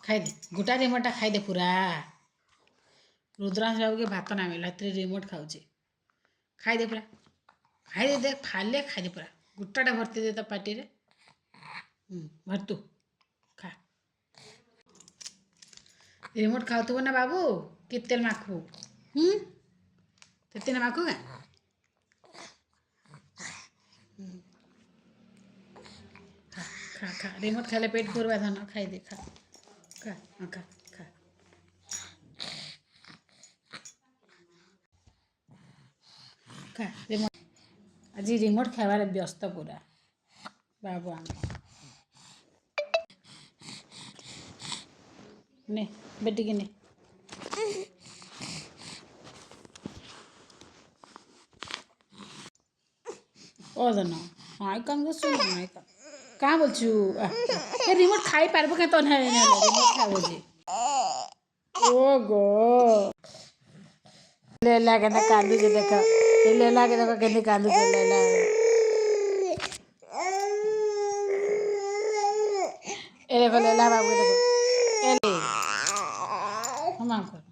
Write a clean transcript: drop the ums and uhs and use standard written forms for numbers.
खाई दे गोटा रिमोटा खाई दे पूरा रुद्रांश बाबू के भात ना मिला रिमोट खाऊे खाई दे पूरा खाई दे देख फाले खाई दे पूरा गोटाटा भर्ती दे तो पार्टी रे भर तू खा रिमोट खाऊ ना बाबू कितने माखू कितने माखू का खा खा रिमोट खाले पेट पूर्वा धन खाई दे खा खा खा खा खा रिमोट आज रिमोट खाइबार व्यस्त पूरा बाबू आम ने बेटी के ने ओ धन हाँ कम को सुन ना कहाँ बोलछु ये रिमोट खाई पारबो क्या तो ना रिमोट खाबो जे ओ गो लेला के ना कांदू जे देखो ये लेला के देखो केनी कांदू जे लेला ए देखो लेला बाबू देखो ए ले हम